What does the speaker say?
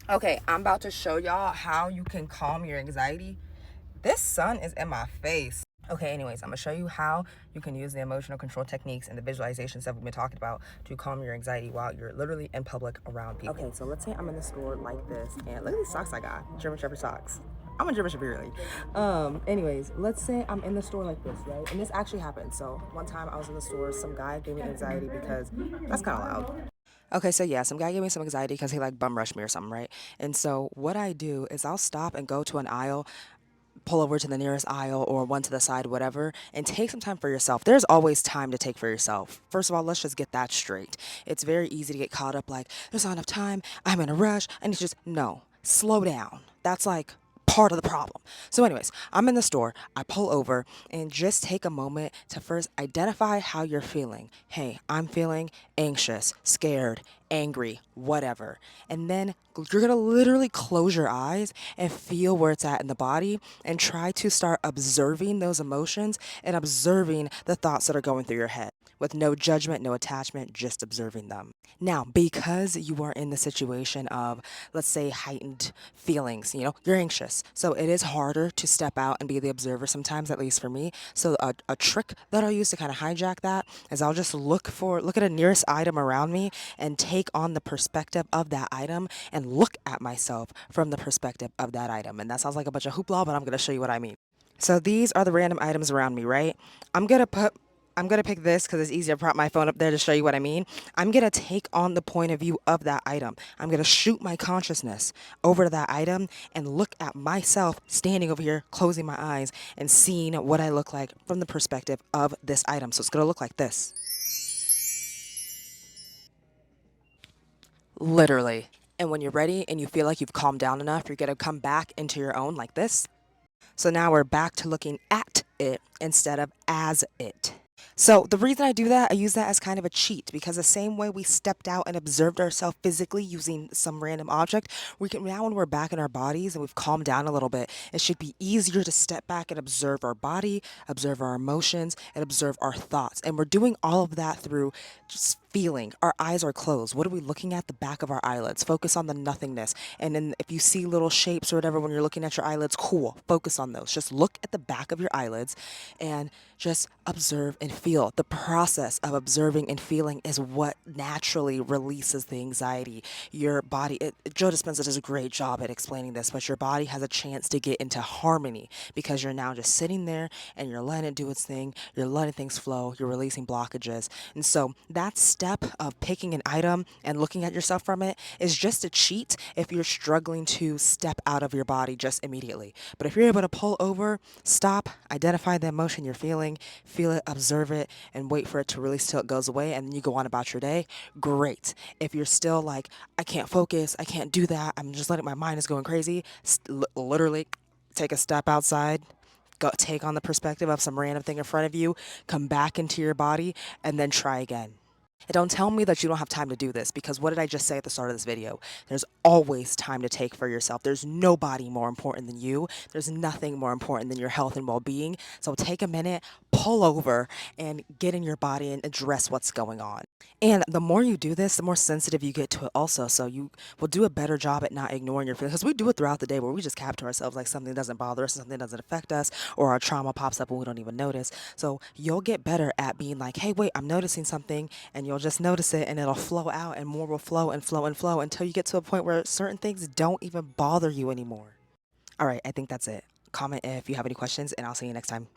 Okay, I'm about to show y'all how you can calm your anxiety. This sun is in my face. Okay, anyways, I'm gonna show you how you can use the emotional control techniques and the visualizations that we've been talking about to calm your anxiety while you're literally in public around people. Okay, so let's say I'm in the store like this, and look at these socks I got, German Shepherd socks. I'm a German Shepherd, really. Anyways, let's say I'm in the store like this, right? And this actually happened. So one time I was in the store, some guy gave me anxiety because that's kind of loud. Okay, so yeah, some guy gave me some anxiety because he like bum rushed me or something, right? And so what I do is I'll stop and go to an aisle, pull over to the nearest aisle or one to the side, whatever, and take some time for yourself. There's always time to take for yourself. First of all, let's just get that straight. It's very easy to get caught up like, there's not enough time, I'm in a rush, and it's just, no, slow down. That's like part of the problem. So, anyways, I'm in the store, I pull over, and just take a moment to first identify how you're feeling. Hey, I'm feeling anxious, scared, angry, whatever. And then you're gonna literally close your eyes and feel where it's at in the body and try to start observing those emotions and observing the thoughts that are going through your head with no judgment, no attachment, just observing them. Now, because you are in the situation of, let's say, heightened feelings, you're anxious. So it is harder to step out and be the observer sometimes, at least for me. So a trick that I'll use to kind of hijack that is I'll just look at a nearest item around me and take on the perspective of that item and look at myself from the perspective of that item. And that sounds like a bunch of hoopla, but I'm going to show you what I mean. So these are the random items around me, right? I'm gonna put I'm gonna pick this because it's easier to prop my phone up there to show you what I mean. I'm gonna take on the point of view of that item. I'm gonna shoot my consciousness over to that item and look at myself standing over here, closing my eyes and seeing what I look like from the perspective of this item. So it's gonna look like this. Literally. And when you're ready and you feel like you've calmed down enough, you're gonna come back into your own like this. So now we're back to looking at it instead of as it. So the reason I do that, I use that as kind of a cheat because the same way we stepped out and observed ourselves physically using some random object, we can now when we're back in our bodies and we've calmed down a little bit, it should be easier to step back and observe our body, observe our emotions, and observe our thoughts. And we're doing all of that through just feeling. Our eyes are closed. What are we looking at? The back of our eyelids. Focus on the nothingness. And then if you see little shapes or whatever when you're looking at your eyelids, cool. Focus on those. Just look at the back of your eyelids and just observe and feel. The process of observing and feeling is what naturally releases the anxiety. Your body, Joe Dispenza does a great job at explaining this, but your body has a chance to get into harmony because you're now just sitting there and you're letting it do its thing. You're letting things flow. You're releasing blockages. And so that step of picking an item and looking at yourself from it is just a cheat if you're struggling to step out of your body just immediately. But if you're able to pull over, stop, identify the emotion you're feeling, feel it, observe it, and wait for it to release till it goes away, and then you go on about your day, great. If you're still like, I can't focus, I can't do that, I'm just letting my mind is going crazy, literally take a step outside, go take on the perspective of some random thing in front of you, come back into your body, and then try again. And don't tell me that you don't have time to do this because what did I just say at the start of this video? There's always time to take for yourself. There's nobody more important than you. There's nothing more important than your health and well being. So take a minute, pull over, and get in your body and address what's going on. And the more you do this, the more sensitive you get to it, also. So you will do a better job at not ignoring your feelings because we do it throughout the day where we just cap to ourselves like something doesn't bother us, something doesn't affect us, or our trauma pops up and we don't even notice. So you'll get better at being like, hey, wait, I'm noticing something, and you'll just notice it and it'll flow out and more will flow and flow and flow until you get to a point where certain things don't even bother you anymore. All right, I think that's it. Comment if you have any questions, and I'll see you next time.